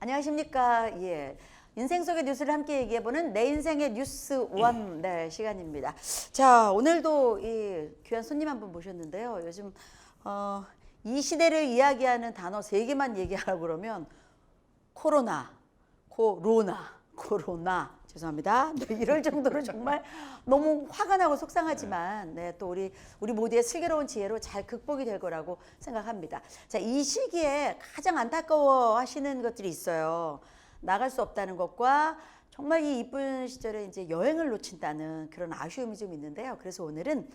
안녕하십니까. 예. 인생 속의 뉴스를 함께 얘기해보는 내 인생의 뉴스 원 네, 시간입니다. 자, 오늘도 이 귀한 손님 한 분 모셨는데요. 요즘 이 시대를 이야기하는 단어 3개만 얘기하라고 그러면 코로나, 코로나 죄송합니다. 네, 이럴 정도로 정말 너무 화가 나고 속상하지만 네, 또 우리 모두의 슬기로운 지혜로 잘 극복이 될 거라고 생각합니다. 자, 이 시기에 가장 안타까워하시는 것들이 있어요. 나갈 수 없다는 것과 정말 이 이쁜 시절에 이제 여행을 놓친다는 그런 아쉬움이 좀 있는데요. 그래서 오늘은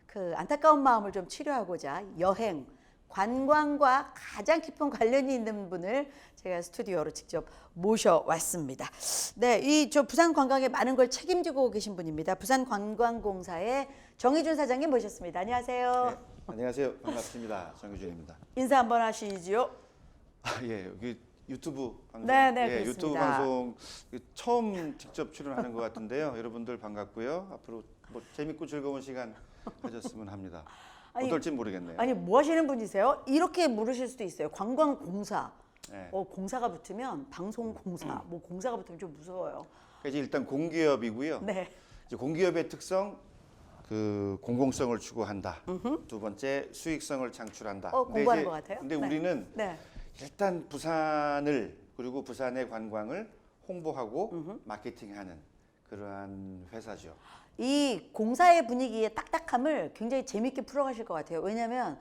그 안타까운 마음을 좀 치료하고자 여행, 관광과 가장 깊은 관련이 있는 분을 제가 스튜디오로 직접 모셔왔습니다. 네, 저 부산 관광에 많은 걸 책임지고 계신 분입니다. 부산관광공사의 정희준 사장님 모셨습니다. 안녕하세요. 네, 안녕하세요. 반갑습니다. 정희준입니다. 인사 한번 하시지요. 예, 여기 유튜브 방송, 네, 예, 그렇습니다. 유튜브 방송 처음 직접 출연하는 것 같은데요. 여러분들 반갑고요. 앞으로 뭐 재밌고 즐거운 시간 가졌으면 합니다. 어떨지 모르겠네요. 아니 뭐 하시는 분이세요? 이렇게 물으실 수도 있어요. 관광공사. 네. 공사가 붙으면 방송공사, 뭐 공사가 붙으면 좀 무서워요. 그러니까 이제 일단 공기업이고요. 네. 이제 공기업의 특성, 그 공공성을 추구한다. 두 번째 수익성을 창출한다. 공부하는 것 같아요. 근데 네. 우리는 네. 일단 부산을 그리고 부산의 관광을 홍보하고 마케팅하는 그러한 회사죠. 이 공사의 분위기의 딱딱함을 굉장히 재밌게 풀어가실 것 같아요. 왜냐하면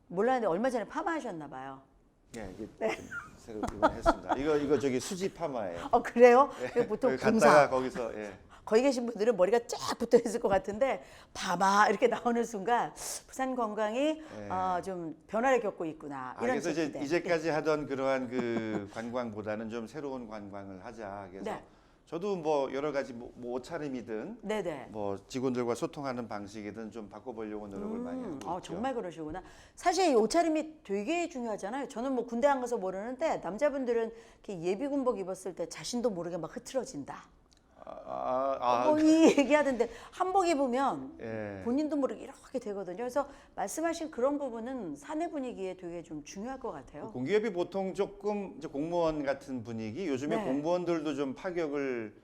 몰랐는데 얼마 전에 파마하셨나 봐요. 예, 이게 좀 새로 이번 했습니다. 이거 저기 수지 파마예요. 그래요? 예, 보통 여기 공사. 갔다가 거기서 예. 거기 계신 분들은 머리가 쫙 붙어 있을 것 같은데 파마 이렇게 나오는 순간 부산 관광이 좀 변화를 겪고 있구나. 이런 그래서 기대. 이제까지 하던 그러한 그 관광보다는 좀 새로운 관광을 하자. 그래서 네. 저도 뭐 여러 가지 뭐 옷차림이든 네네. 뭐 직원들과 소통하는 방식이든 좀 바꿔보려고 노력을 많이 하고 있죠. 정말 그러시구나. 사실 이 옷차림이 되게 중요하잖아요. 저는 뭐 군대 안 가서 모르는데 남자분들은 이렇게 예비군복 입었을 때 자신도 모르게 막 흐트러진다. 이 얘기하던데 한복 입으면 예. 본인도 모르게 이렇게 되거든요. 그래서 말씀하신 그런 부분은 사내 분위기에 되게 좀 중요할 것 같아요. 공기업이 보통 조금 이제 공무원 같은 분위기, 요즘에 네. 공무원들도 좀 파격을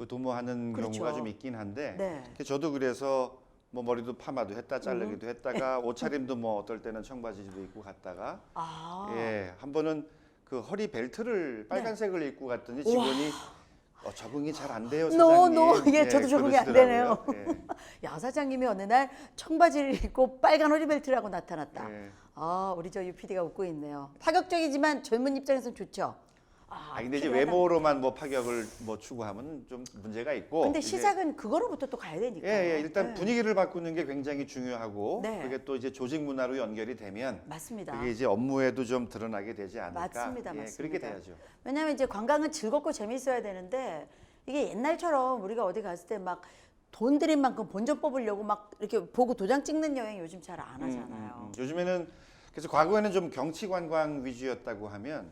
도모하는 그렇죠. 경우가 좀 있긴 한데, 네. 저도 그래서 뭐 머리도 파마도 했다, 자르기도 했다가 옷차림도 뭐 어떨 때는 청바지도 입고 갔다가, 예, 한 번은 그 허리 벨트를 빨간색을 입고 갔더니 직원이 적응이 잘 안 돼요, 사장님. 예, 저도 적응이 안 되네요. 그러시더라고요. 예. 야, 사장님이 어느 날 청바지를 입고 빨간 허리벨트를 하고 나타났다. 예. 우리 저 UPD가 웃고 있네요. 파격적이지만 젊은 입장에서는 좋죠. 근데 이제 필요하다. 외모로만 뭐 파격을 뭐 추구하면 좀 문제가 있고. 근데 시작은 그거로부터 또 가야 되니까. 예, 일단 분위기를 바꾸는 게 굉장히 중요하고 네. 그게 또 이제 조직 문화로 연결이 되면 맞습니다. 그게 이제 업무에도 좀 드러나게 되지 않을까. 맞습니다. 예, 맞습니다. 그렇게 돼야죠. 왜냐하면 이제 관광은 즐겁고 재밌어야 되는데 이게 옛날처럼 우리가 어디 갔을 때 막 돈 들인 만큼 본전 뽑으려고 막 이렇게 보고 도장 찍는 여행 요즘 잘 안 하잖아요. 요즘에는 그래서 과거에는 좀 경치 관광 위주였다고 하면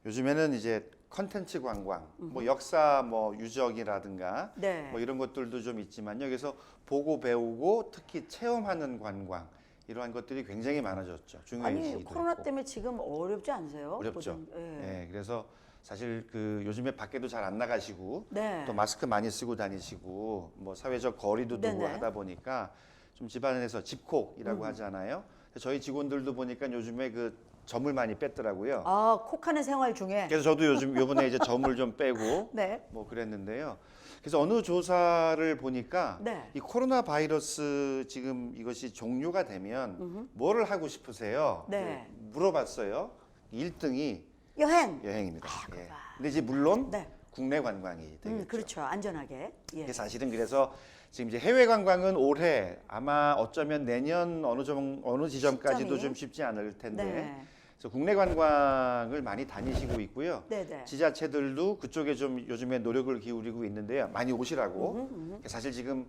요즘에는 이제 컨텐츠 관광, 뭐 역사 뭐 유적이라든가 네. 뭐 이런 것들도 좀 있지만 여기서 보고 배우고 특히 체험하는 관광 이러한 것들이 굉장히 많아졌죠. 중요해지기도 아니 코로나 했고. 때문에 지금 어렵지 않으세요? 어렵죠. 예. 예, 그래서 사실 그 요즘에 밖에도 잘 안 나가시고 네. 또 마스크 많이 쓰고 다니시고 뭐 사회적 거리도 두고 네네. 하다 보니까 좀 집안에서 집콕이라고 하잖아요. 저희 직원들도 보니까 요즘에 그 점을 많이 뺐더라고요. 콕하는 생활 중에. 그래서 저도 요번에 이제 점을 좀 빼고 네. 뭐 그랬는데요. 그래서 어느 조사를 보니까 네. 이 코로나 바이러스 지금 이것이 종료가 되면 뭐를 하고 싶으세요? 네. 물어봤어요. 1등이 여행입니다. 예. 근데 이제 물론 네. 국내 관광이 되겠죠. 그렇죠. 안전하게. 예. 이게 사실은 그래서 지금 이제 해외 관광은 올해 아마 어쩌면 내년 어느 지점까지도 시점이? 좀 쉽지 않을 텐데 네. 그래서 국내 관광을 많이 다니시고 있고요. 네네. 지자체들도 그쪽에 좀 요즘에 노력을 기울이고 있는데요. 많이 오시라고. 사실 지금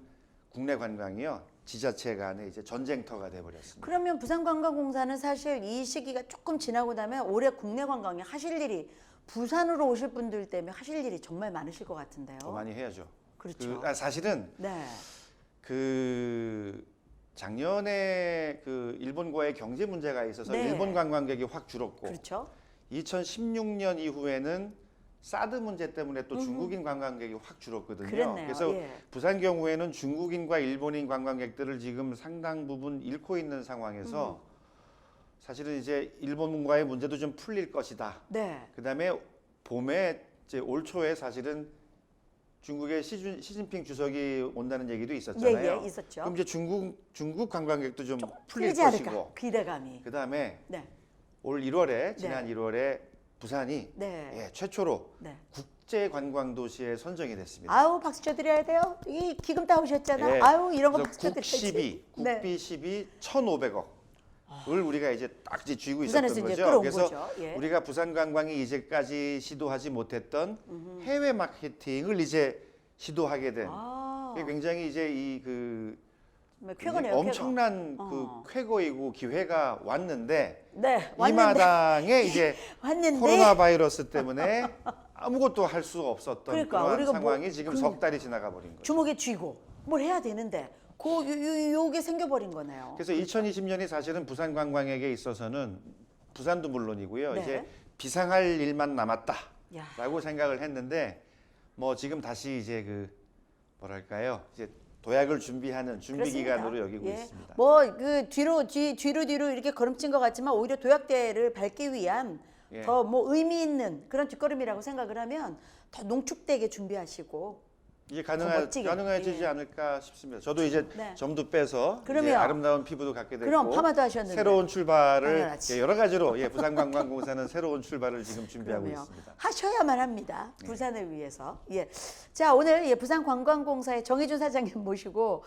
국내 관광이요. 지자체 간에 이제 전쟁터가 돼버렸습니다. 그러면 부산관광공사는 사실 이 시기가 조금 지나고 나면 올해 국내 관광에 하실 일이 부산으로 오실 분들 때문에 하실 일이 정말 많으실 것 같은데요. 더 많이 해야죠. 그렇죠. 사실은 네. 그 작년에 그 일본과의 경제 문제가 있어서 네. 일본 관광객이 확 줄었고 그렇죠. 2016년 이후에는 사드 문제 때문에 또 중국인 관광객이 확 줄었거든요. 그랬네요. 그래서 예. 부산 경우에는 중국인과 일본인 관광객들을 지금 상당 부분 잃고 있는 상황에서 사실은 이제 일본과의 문제도 좀 풀릴 것이다. 네. 그다음에 봄에 이제 올 초에 사실은 중국의 시진핑 주석이 온다는 얘기도 있었잖아요. 예, 있었죠. 그럼 이제 중국 관광객도 좀 풀릴 풀리지 않을까 것이고. 기대감이. 그다음에 네. 올 1월에 지난 1월에 부산이 네. 예, 최초로 네. 국제 관광 도시에 선정이 됐습니다. 아우 박수 쳐드려야 돼요. 이 기금 따오셨잖아. 예. 아우 이런 거 그래서 박수 쳐드려야지. 국비 12 1,500억을 우리가 이제 딱 이제 쥐고 부산에서 있었던 이제 거죠. 끌어온 그래서 거죠. 예. 우리가 부산 관광이 이제까지 시도하지 못했던 해외 마케팅을 이제 시도하게 된 아, 이게 굉장히 이제 이그 쾌거네요. 엄청난 쾌거. 그 쾌거이고 기회가 왔는데 네, 이 왔는데 마당에 이제 왔는데 코로나 바이러스 때문에 아무것도 할 수가 없었던 그러니까 그런 우리가 상황이 뭐, 지금 석 달이 지나가 버린 거예요. 주먹에 쥐고 뭘 해야 되는데 요게 생겨버린 거네요. 그래서 2020년이 사실은 부산 관광에게 있어서는 부산도 물론이고요. 네. 이제 비상할 일만 남았다라고 야. 생각을 했는데 뭐 지금 다시 이제 그 뭐랄까요? 이제 도약을 준비하는 준비 그렇습니다. 기간으로 여기고 예. 있습니다. 뭐 그 뒤로 이렇게 걸음친 것 같지만 오히려 도약대를 밟기 위한 예. 더 뭐 의미 있는 그런 뒷걸음이라고 생각을 하면 더 농축되게 준비하시고 이제 멋지게. 가능해지지 예. 않을까 싶습니다. 저도 이제 네. 점도 빼서 이제 그러면 아름다운 피부도 갖게 됐고 그럼 파마도 하셨는데 새로운 출발을 당연하지. 예, 여러 가지로 부산관광공사는 새로운 출발을 지금 준비하고 그럼요. 있습니다. 하셔야만 합니다. 부산을 위해서. 예. 자, 오늘 예, 부산관광공사의 정희준 사장님 모시고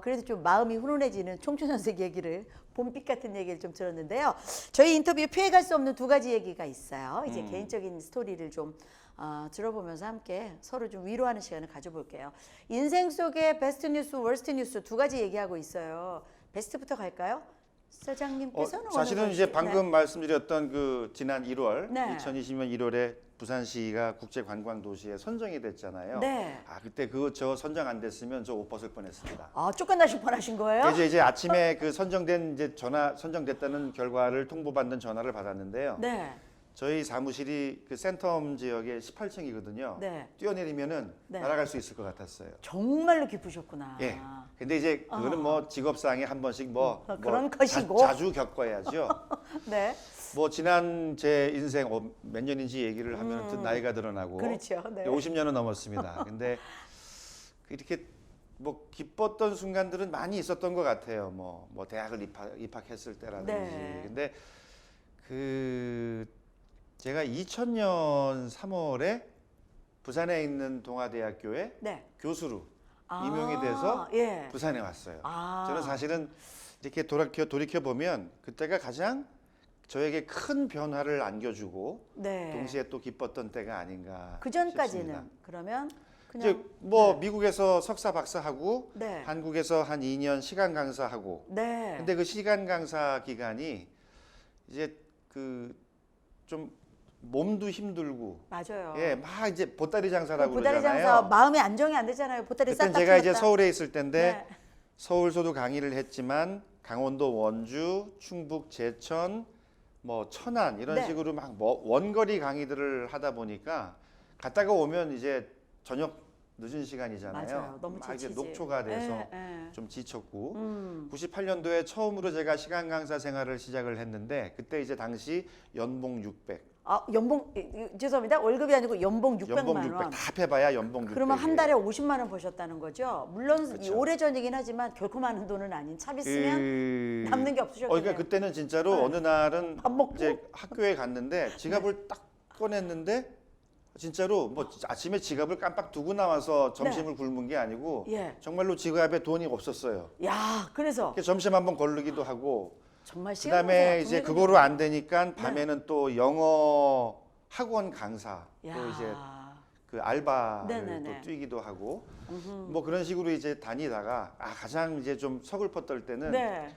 그래도 좀 마음이 훈훈해지는 청춘연색 얘기를 봄빛 같은 얘기를 좀 들었는데요. 저희 인터뷰에 피해갈 수 없는 두 가지 얘기가 있어요. 이제 개인적인 스토리를 좀 들어보면서 함께 서로 좀 위로하는 시간을 가져볼게요. 인생 속의 베스트 뉴스, 월스트 뉴스 두 가지 얘기하고 있어요. 베스트부터 갈까요? 사장님께서는 사실은 어느 이제 것이- 방금 말씀드렸던 그 지난 1월 네. 2020년 1월에 부산시가 국제관광도시에 선정이 됐잖아요. 네. 그때 저 선정 안 됐으면 저 옷 벗을 뻔했습니다. 쫓겨나실 뻔하신 거예요? 이제 아침에 그 선정된 이제 선정됐다는 결과를 통보받는 전화를 받았는데요. 네. 저희 사무실이 그 센텀 지역에 18층이거든요. 네. 뛰어내리면은 네. 날아갈 수 있을 것 같았어요. 정말로 기쁘셨구나. 예. 근데 이제 그거는 뭐 직업상에 한 번씩 그런 것이고. 자주 겪어야죠. 네. 뭐 지난 제 인생 몇 년인지 얘기를 하면 또 나이가 드러나고 그렇죠. 네. 50년은 넘었습니다. 근데 이렇게 뭐 기뻤던 순간들은 많이 있었던 것 같아요. 뭐 대학을 입학했을 때라든지. 네. 근데 그 제가 2000년 3월에 부산에 있는 동아대학교에 네. 교수로 임용이 돼서 예. 부산에 왔어요. 아. 저는 사실은 이렇게 돌이켜 보면 그때가 가장 저에게 큰 변화를 안겨주고 네. 동시에 또 기뻤던 때가 아닌가 그 전까지는 싶습니다. 그러면 이제 그냥 뭐 미국에서 석사 박사하고 네. 한국에서 한 2년 시간 강사하고 네. 근데 그 시간 강사 기간이 이제 그 좀 몸도 힘들고 맞아요. 예, 막 이제 보따리 장사라고 보따리 그러잖아요. 장사 마음이 안정이 안 되잖아요. 보따리 싹 그때 다 제가 이제 틀었다. 서울에 있을 때인데 네. 서울서도 강의를 했지만 강원도 원주, 충북 제천, 뭐 천안 이런 네. 식으로 막 원거리 강의들을 하다 보니까 갔다가 오면 이제 저녁 늦은 시간이잖아요. 맞아요. 너무 막 이제 지치지. 녹초가 돼서 예. 좀 지쳤고 음. 98년도에 처음으로 제가 시간 강사 생활을 시작을 했는데 그때 이제 당시 연봉 600. 연봉 죄송합니다. 월급이 아니고 연봉 600만 연봉 원. 600 다 합해봐야 연봉 600. 그러면 한 달에 50만 원 버셨다는 거죠. 물론 그렇죠. 오래전이긴 하지만 결코 많은 돈은 아닌 참 있으면 남는 게 없으셨겠네요. 그러니까 그때는 진짜로 네. 어느 날은 밥 먹고? 이제 학교에 갔는데 지갑을 딱 꺼냈는데 진짜로 뭐 아침에 지갑을 깜빡 두고 나와서 점심을 굶은 게 아니고 예. 정말로 지갑에 돈이 없었어요. 야, 그래서 그래서 점심 한번 거르기도 하고 정말 시간 그다음에 보세요. 이제 동네도 그거로 안 되니까 밤에는 또 영어 학원 강사 야. 또 이제 그 알바를 네네네. 또 뛰기도 하고 뭐 그런 식으로 이제 다니다가 가장 이제 좀 서글펐던 때는 네.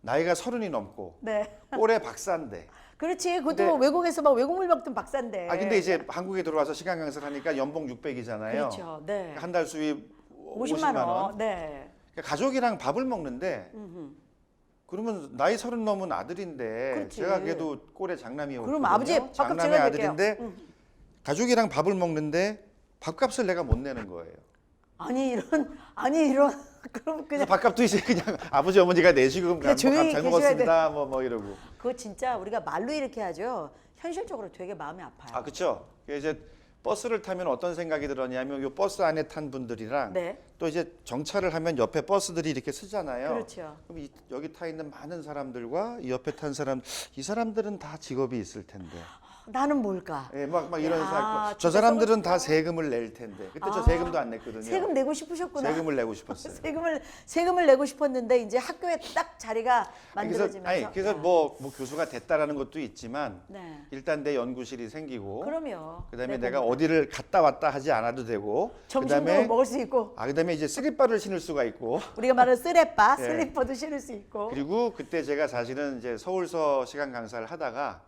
나이가 30이 넘고 네. 올해 박사인데 그렇지. 그것도 근데- 외국에서 막 외국물 먹던 박사인데. 근데 이제 한국에 들어와서 시간 강사를 하니까 연봉 600이잖아요. 그렇죠. 네. 한 달 수입 50만 원. 네. 그러니까 가족이랑 밥을 먹는데 음흠. 그러면 나이 30 넘은 아들인데 그렇지. 제가 그래도 꼴에 장남이었거든요. 그럼 아버지 밥값 장남의 제가 낼게요. 아들인데 가족이랑 밥을 먹는데 밥값을 내가 못 내는 거예요. 아니 이런 그럼 그래서 그냥 밥값도 이제 그냥 아버지 어머니가 내시고 그냥 조용히 잘 계셔야 먹었습니다. 뭐 이러고. 그거 진짜 우리가 말로 이렇게 하죠. 현실적으로 되게 마음이 아파요. 아 그렇죠. 이제 버스를 타면 어떤 생각이 들었냐면 요 버스 안에 탄 분들이랑 네. 또 이제 정차를 하면 옆에 버스들이 이렇게 쓰잖아요. 그렇죠. 그럼 여기 타 있는 많은 사람들과 이 옆에 탄 사람, 이 사람들은 다 직업이 있을 텐데. 나는 뭘까? 예, 막 이런 야, 생각. 저 진짜 사람들은 다 세금을 낼 텐데. 그때 저 세금도 안 냈거든요. 세금 내고 싶으셨구나. 세금을 내고 싶었어요. 세금을 내고 싶었는데 이제 학교에 딱 자리가 만들어지면서. 그래서 뭐 교수가 됐다라는 것도 있지만 네. 일단 내 연구실이 생기고 그럼요. 그다음에 네, 내가 그럼요. 어디를 갔다 왔다 하지 않아도 되고 점심도 그다음에 먹을 수 있고 그다음에 이제 슬리퍼를 신을 수가 있고 우리가 말하는 쓰레빠, 예. 슬리퍼도 신을 수 있고. 그리고 그때 제가 사실은 이제 서울서 시간 강사를 하다가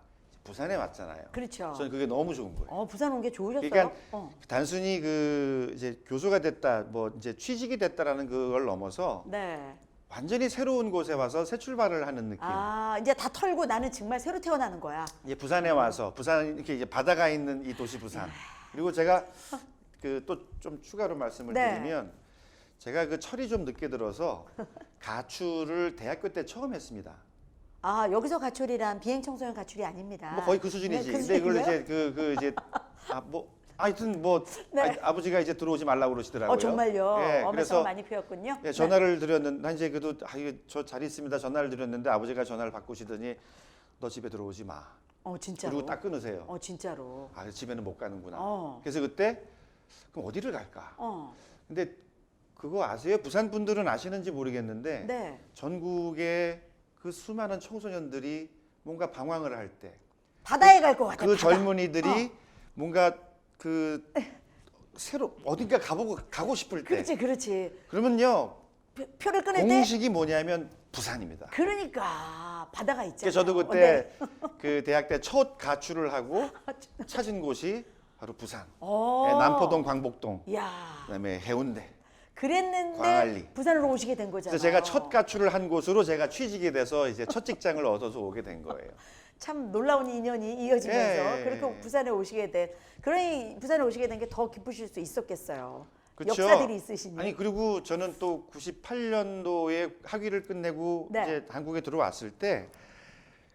부산에 왔잖아요. 그렇죠. 저는 그게 너무 좋은 거예요. 부산 온 게 좋으셨어요? 그러니까 어. 단순히 그 이제 교수가 됐다, 뭐 이제 취직이 됐다라는 그걸 넘어서 네. 완전히 새로운 곳에 와서 새 출발을 하는 느낌. 이제 다 털고 나는 정말 새로 태어나는 거야. 이제 부산에 와서 부산 이렇게 이제 바다가 있는 이 도시 부산. 그리고 제가 그 또 좀 추가로 말씀을 네. 드리면 제가 그 철이 좀 늦게 들어서 가출을 대학교 때 처음 했습니다. 여기서 가출이란 비행 청소년 가출이 아닙니다. 뭐 거의 그 수준이지. 네, 근데 이걸 수준이에요? 이제 그 이제 하여튼 뭐 네. 아버지가 이제 들어오지 말라고 그러시더라고요. 정말요. 예, 어머니가 그래서 많이 피웠군요. 예, 전화를 드렸는데 난 이제 그래도 이거 저 자리 있습니다. 전화를 드렸는데 아버지가 전화를 바꾸시더니 너 집에 들어오지 마. 진짜로. 그리고 딱 끊으세요. 진짜로. 집에는 못 가는구나. 어. 그래서 그때 그럼 어디를 갈까? 어. 근데 그거 아세요? 부산 분들은 아시는지 모르겠는데 네. 전국의 그 수많은 청소년들이 뭔가 방황을 할 때 바다에 갈 것 같아. 그 바다. 젊은이들이 뭔가 그 새로 어딘가 가고 싶을 때 그렇지. 그러면요 표를 끊을 때. 공식이 뭐냐면 부산입니다. 그러니까 바다가 있잖아요. 그래서 저도 그때 그 대학 때 첫 가출을 하고 찾은 곳이 바로 부산. 어. 네, 남포동, 광복동, 야. 그다음에 해운대. 그랬는데 광안리. 부산으로 오시게 된 거잖아요. 그래서 제가 첫 가출을 한 곳으로 제가 취직이 돼서 이제 첫 직장을 얻어서 오게 된 거예요. 참 놀라운 인연이 이어지면서 예. 그렇게 부산에 오시게 된. 그러니 부산에 오시게 된 게 더 기쁘실 수 있었겠어요. 그쵸? 역사들이 있으시니. 아니 그리고 저는 또 98년도에 학위를 끝내고 네. 이제 한국에 들어왔을 때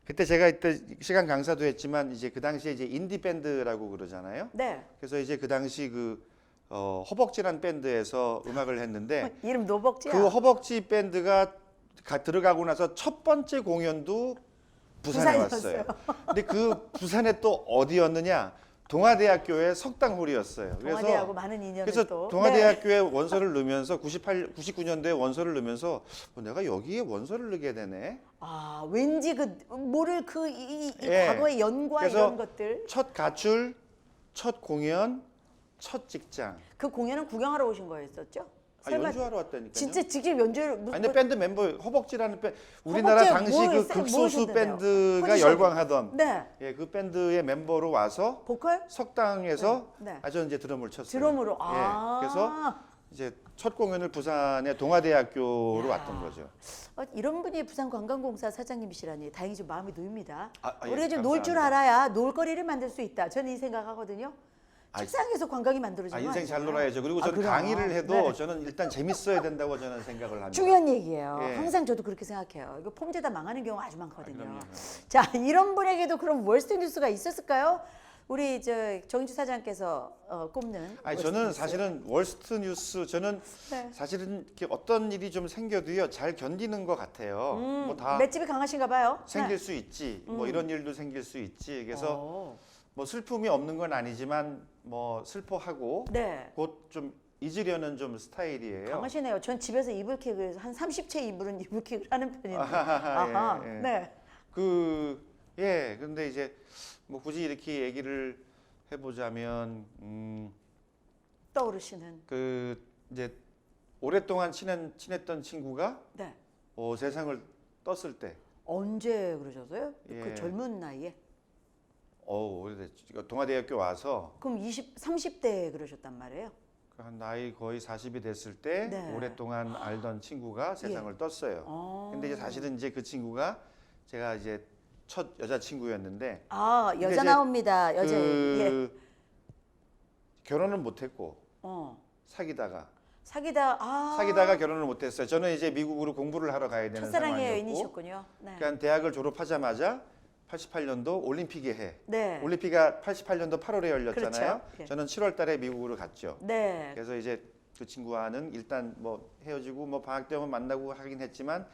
그때 제가 이때 시간 강사도 했지만 이제 그 당시에 이제 인디 밴드라고 그러잖아요. 네. 그래서 이제 그 당시 그 허벅지란 밴드에서 음악을 했는데 이름 노벅지야. 그 허벅지 밴드가 들어가고 나서 첫 번째 공연도 부산에 부산이었어요. 왔어요. 근데 그 부산에 또 어디였느냐? 동아대학교의 석당홀이었어요. 동아대하고 많은 인연을 그래서 또. 동아대학교에 원서를 넣으면서 99년도에 원서를 넣으면서 내가 여기에 원서를 넣게 되네. 왠지 모를 이 예. 과거의 연관 그래서 이런 것들. 첫 가출, 첫 공연, 첫 직장. 그 공연은 구경하러 오신 거였었죠? 설마 연주하러 왔다니까요. 진짜 직접 연주를 아니 근데 밴드 멤버 허벅지라는 밴드 우리나라 허벅지에 당시 뭘 그 세- 극소수 무엇이든요. 밴드가 포지션. 열광하던 네. 예, 그 밴드의 멤버로 와서 보컬? 석당에서 네. 아주 이제 드럼을 쳤어요. 드럼으로. 예, 그래서 이제 첫 공연을 부산의 동아대학교로 야. 왔던 거죠. 이런 분이 부산관광공사 사장님이시라니 다행히 좀 마음이 놓입니다. 예, 우리가 좀 놀 줄 감사합니다. 알아야 놀거리를 만들 수 있다. 저는 이 생각하거든요. 아, 책상에서 관광이 만들어지는 인생 잘 아니잖아요. 놀아야죠. 그리고 저는 그럼. 강의를 해도 네. 저는 일단 재밌어야 된다고 저는 생각을 합니다. 중요한 얘기예요. 예. 항상 저도 그렇게 생각해요. 이거 폼재다 망하는 경우가 아주 많거든요. 그럼요. 자, 이런 분에게도 그럼 월스트 뉴스가 있었을까요? 우리 정인주 사장께서 꼽는. 아니 월스트 저는 뉴스. 사실은 월스트 뉴스 저는 네. 사실은 이렇게 어떤 일이 좀 생겨도요 잘 견디는 것 같아요. 뭐 다 맷집이 강하신가 봐요. 생길 수 있지. 뭐 이런 일도 생길 수 있지. 그래서 뭐 슬픔이 없는 건 아니지만 뭐 슬퍼하고 네. 곧 좀 잊으려는 좀 스타일이에요. 강하시네요. 전 집에서 이불킥을 한 30채 이불은 이불킥을 하는 편인데. 아하, 예, 예. 네. 근데 이제 뭐 굳이 이렇게 얘기를 해보자면 떠오르시는. 그 이제 오랫동안 친했던 친구가 네. 세상을 떴을 때 언제 그러셨어요? 그 예. 젊은 나이에? 오래됐죠. 동아대학교 와서 그럼 30대에 그러셨단 말이에요? 한 나이 거의 40이 됐을 때 네. 오랫동안 알던 친구가 세상을 떴어요. 근데 이제 사실은 이제 그 친구가 제가 이제 첫 여자 친구였는데 여자 이제 나옵니다. 여자. 예. 결혼을 못했고 어. 사귀다가 사귀다가 결혼을 못했어요. 저는 이제 미국으로 공부를 하러 가야 되는 첫사랑의 상황이었고, 여인이셨군요. 네. 그러니까 대학을 졸업하자마자 88년도 올림픽의 해. 네. 올림픽이 88년도 8월에 열렸잖아요. 그렇죠. 예. 저는 7월달에 미국으로 갔죠. 네. 그래서 이제 그 친구와는 일단 뭐 헤어지고 뭐 방학 때 오면 만나고 하긴 했지만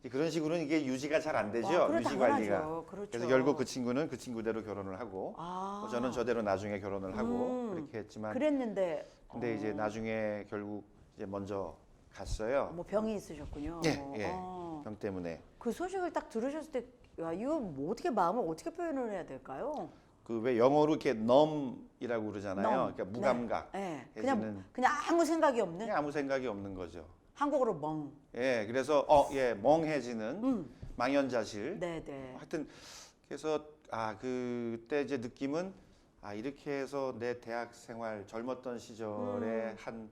이제 그런 식으로는 이게 유지가 잘 안 되죠. 그건 유지 당연하죠. 관리가. 그렇죠. 그래서 결국 그 친구는 그 친구대로 결혼을 하고 아. 저는 저대로 나중에 결혼을 하고 그렇게 했지만 그랬는데 근데 이제 나중에 결국 이제 먼저 갔어요. 뭐 병이 있으셨군요. 예, 예. 어. 병 때문에. 그 소식을 딱 들으셨을 때, 야, 이거 뭐 어떻게 마음을 어떻게 표현을 해야 될까요? 그 왜 영어로 이렇게 numb이라고 그러잖아요. numb. 그러니까 무감각. 네. 네. 해지는 그냥 아무 생각이 없는 그냥 아무 생각이 없는 거죠. 한국어로 멍. 예, 그래서 멍해지는 망연자실. 네네. 하여튼 그래서 그때 이제 느낌은 이렇게 해서 내 대학 생활 젊었던 시절에 한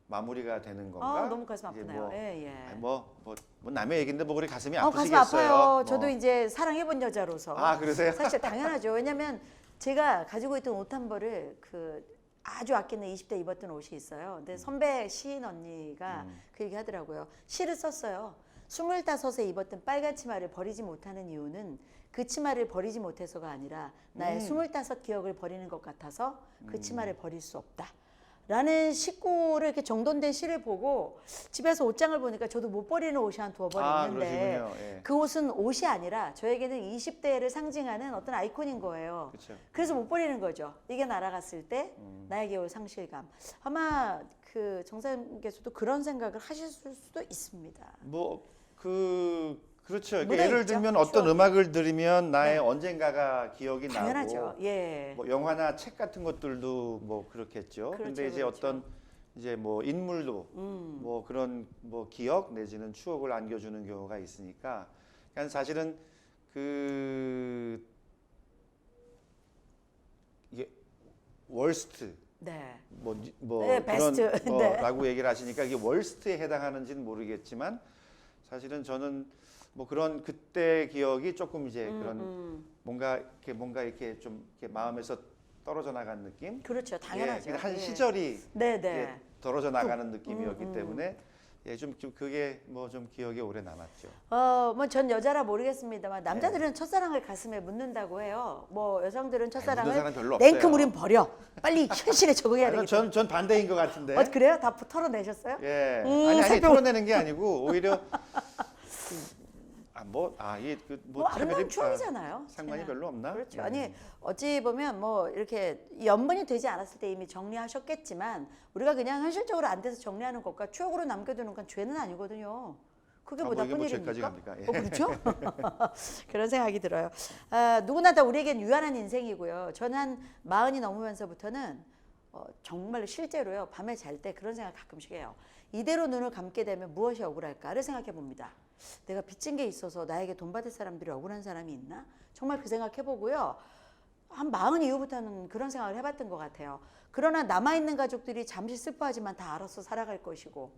마무리가 되는 건가? 너무 가슴 이제 아프네요. 뭐, 예, 예. 뭐 남의 얘기인데 뭐 그리 가슴이 가슴 아프시겠어요. 아파요. 뭐. 저도 이제 사랑해본 여자로서. 그러세요? 사실 당연하죠. 왜냐면 제가 가지고 있던 옷 한 벌을 그 아주 아끼는 20대 입었던 옷이 있어요. 근데 선배 시인 언니가 그 얘기 하더라고요. 시를 썼어요. 25에 입었던 빨간 치마를 버리지 못하는 이유는 그 치마를 버리지 못해서가 아니라 나의 25 기억을 버리는 것 같아서 그 치마를 버릴 수 없다. 라는 식구를 이렇게 정돈된 시를 보고 집에서 옷장을 보니까 저도 못 버리는 옷이 한 두어 벌 있는데 그러시군요. 예. 그 옷은 옷이 아니라 저에게는 20대를 상징하는 어떤 아이콘인 거예요. 그렇죠. 그래서 못 버리는 거죠. 이게 날아갔을 때 나에게 올 상실감. 아마 그 정사님께서도 그런 생각을 하실 수도 있습니다. 그렇죠. 그러니까 묻어 예를 있죠. 들면 어떤 추억이. 음악을 들으면 나의 네. 언젠가가 기억이 당연하죠. 나고 예. 뭐 영화나 책 같은 것들도 뭐 그렇겠죠. 그렇죠, 근데 이제 그렇죠. 어떤 이제 뭐 인물도 뭐 그런 뭐 기억 내지는 추억을 안겨주는 경우가 있으니까 그러니까 사실은 이게 월스트 네. 그런 네, 베스트. 네. 라고 얘기를 하시니까 이게 월스트에 해당하는지는 모르겠지만 사실은 저는 뭐 그런 그때 기억이 조금 이제 그런 뭔가 이렇게 좀 이렇게 마음에서 떨어져 나간 느낌. 그렇죠. 당연하죠. 예, 한 예. 시절이 네네. 예, 떨어져 나가는 느낌이었기 때문에 좀 그게 뭐 좀 기억에 오래 남았죠. 뭐 전 여자라 모르겠습니다만 남자들은 첫사랑을 가슴에 묻는다고 해요. 뭐 여성들은 묻는 첫사랑을 사람 별로 없어요. 냉큼 우린 버려. 빨리 현실에 적응해야 되기 때문에. 전 반대인 것 같은데. 그래요? 다 털어내셨어요? 예. 아니 살펴- 털어내는 게 아니고 오히려 뭐 아름다운 추억이잖아요. 상관이 그냥. 별로 없나? 그렇죠. 아니 어찌 보면 뭐 이렇게 연분이 되지 않았을 때 이미 정리하셨겠지만 우리가 그냥 현실적으로 안 돼서 정리하는 것과 추억으로 남겨두는 건 죄는 아니거든요. 그게 뭐 뭐 이게 나쁜 뭐 죄까지 일입니까? 갑니까? 예. 그렇죠? 그런 생각이 들어요. 누구나 다 우리에겐 유한한 인생이고요. 저는 한 40이 넘으면서부터는 정말로 실제로요. 밤에 잘 때 그런 생각 가끔씩 해요. 이대로 눈을 감게 되면 무엇이 억울할까를 생각해 봅니다. 내가 빚진 게 있어서 나에게 돈 받을 사람들이 억울한 사람이 있나? 정말 그 생각해 보고요. 한 40 이후부터는 그런 생각을 해봤던 것 같아요. 그러나 남아있는 가족들이 잠시 슬퍼하지만 다 알아서 살아갈 것이고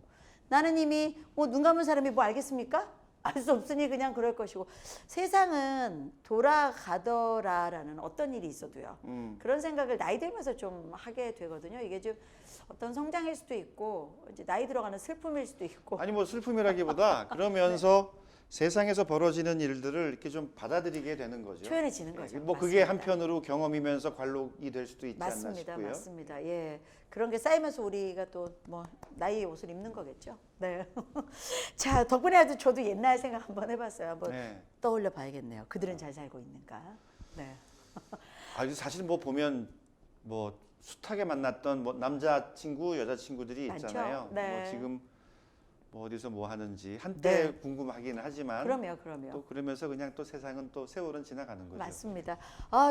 나는 이미 뭐 눈 감은 사람이 뭐 알겠습니까? 알 수 없으니 그냥 그럴 것이고 세상은 돌아가더라라는 어떤 일이 있어도요. 그런 생각을 나이 들면서 좀 하게 되거든요. 이게 좀 어떤 성장일 수도 있고 이제 나이 들어가는 슬픔일 수도 있고 아니 뭐 슬픔이라기보다 그러면서 세상에서 벌어지는 일들을 이렇게 좀 받아들이게 되는 거죠. 초연해지는 거죠. 뭐 그게 맞습니다. 한편으로 경험이면서 관록이 될 수도 있지 않나 맞습니다, 싶고요. 맞습니다. 예, 그런 게 쌓이면서 우리가 또 뭐 나이의 옷을 입는 거겠죠. 네. 자 덕분에 아주 저도 옛날 생각 한번 해봤어요. 한번 네. 떠올려 봐야겠네요. 그들은 잘 살고 있는가. 네. 사실 뭐 보면 뭐 숱하게 만났던 뭐 남자 친구, 여자 친구들이 많죠? 있잖아요. 네. 뭐 지금 뭐 어디서 뭐 하는지 한때 네. 궁금하긴 하지만 그럼요. 또 그러면서 그냥 또 세상은 또 세월은 지나가는 거죠. 맞습니다.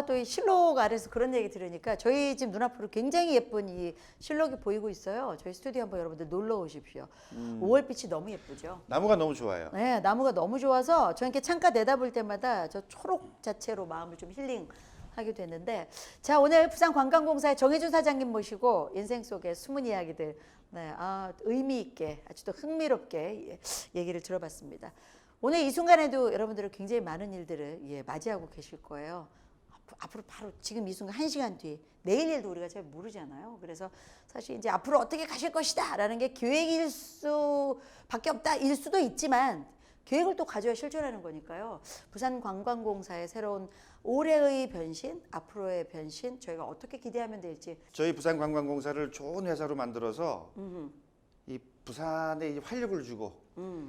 또 이 실록 아래서 그런 얘기 들으니까 저희 집 눈앞으로 굉장히 예쁜 이 실록이 보이고 있어요. 저희 스튜디오 한번 여러분들 놀러 오십시오. 5월빛이 너무 예쁘죠. 나무가 너무 좋아요. 네, 나무가 너무 좋아서 저 이렇게 창가 내다볼 때마다 저 초록 자체로 마음을 좀 힐링하게 되는데 자 오늘 부산관광공사의 정혜준 사장님 모시고 인생 속의 숨은 이야기들 의미 있게 아주 또 흥미롭게 얘기를 들어봤습니다. 오늘 이 순간에도 여러분들은 굉장히 많은 일들을 맞이하고 계실 거예요. 앞으로 바로 지금 이 순간 1시간 뒤 내일 일도 우리가 잘 모르잖아요. 그래서 사실 이제 앞으로 어떻게 가실 것이다라는 게 계획일 수밖에 없다 일 수도 있지만 계획을 또 가져야 실천하는 거니까요. 부산관광공사의 새로운 올해의 변신, 앞으로의 변신 저희가 어떻게 기대하면 될지. 저희 부산관광공사를 좋은 회사로 만들어서 이 부산에 이 활력을 주고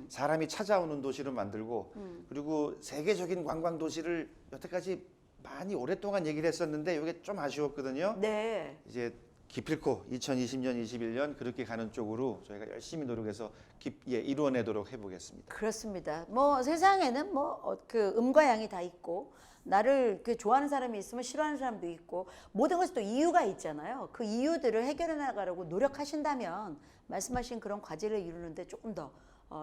사람이 찾아오는 도시로 만들고 그리고 세계적인 관광 도시를 여태까지 많이 오랫동안 얘기를 했었는데 이게 좀 아쉬웠거든요. 네. 이제 기필코 2020년, 21년 그렇게 가는 쪽으로 저희가 열심히 노력해서 이루어내도록 해보겠습니다. 그렇습니다. 뭐 세상에는 뭐 그 음과 양이 다 있고 나를 그 좋아하는 사람이 있으면 싫어하는 사람도 있고 모든 것이 또 이유가 있잖아요. 그 이유들을 해결해 나가려고 노력하신다면 말씀하신 그런 과제를 이루는데 조금 더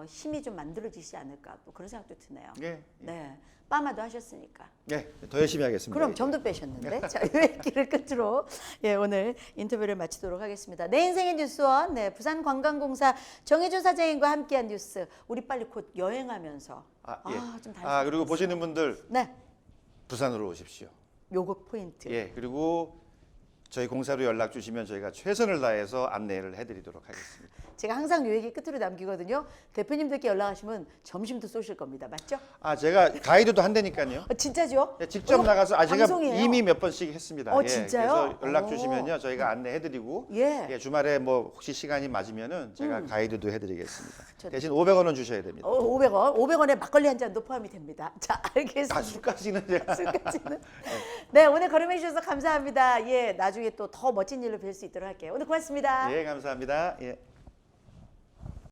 힘이 좀 만들어지지 않을까 또 그런 생각도 드네요. 예. 네. 빠마도 하셨으니까. 네, 더 열심히 하겠습니다. 그럼 점도 빼셨는데. 자, 이 얘기를 끝으로 예, 오늘 인터뷰를 마치도록 하겠습니다. 내 인생의 뉴스원 부산관광공사 정혜준 사장님과 함께한 뉴스. 우리 빨리 곧 여행하면서 좀 다녔으면 그리고 보시는 분들 네. 부산으로 오십시오. 요거 포인트. 예, 그리고 저희 공사로 연락 주시면 저희가 최선을 다해서 안내를 해드리도록 하겠습니다. 제가 항상 요 얘기 끝으로 남기거든요. 대표님들께 연락하시면 점심도 쏘실 겁니다. 맞죠? 제가 가이드도 한다니까요. 진짜죠? 예, 직접 나가서 제가 방송이에요? 이미 몇 번씩 했습니다. 진짜요? 그래서 연락 주시면요 저희가 안내해드리고 예. 주말에 뭐 혹시 시간이 맞으면은 제가 가이드도 해드리겠습니다. 좋다. 대신 500원은 주셔야 됩니다. 500원. 500원에 막걸리 한 잔도 포함이 됩니다. 자, 알겠습니다. 술까지는 제가 술까지는. 네, 오늘 걸음해 주셔서 감사합니다. 예, 나중에 또 더 멋진 일로 뵐 수 있도록 할게요. 오늘 고맙습니다. 예, 감사합니다. 예.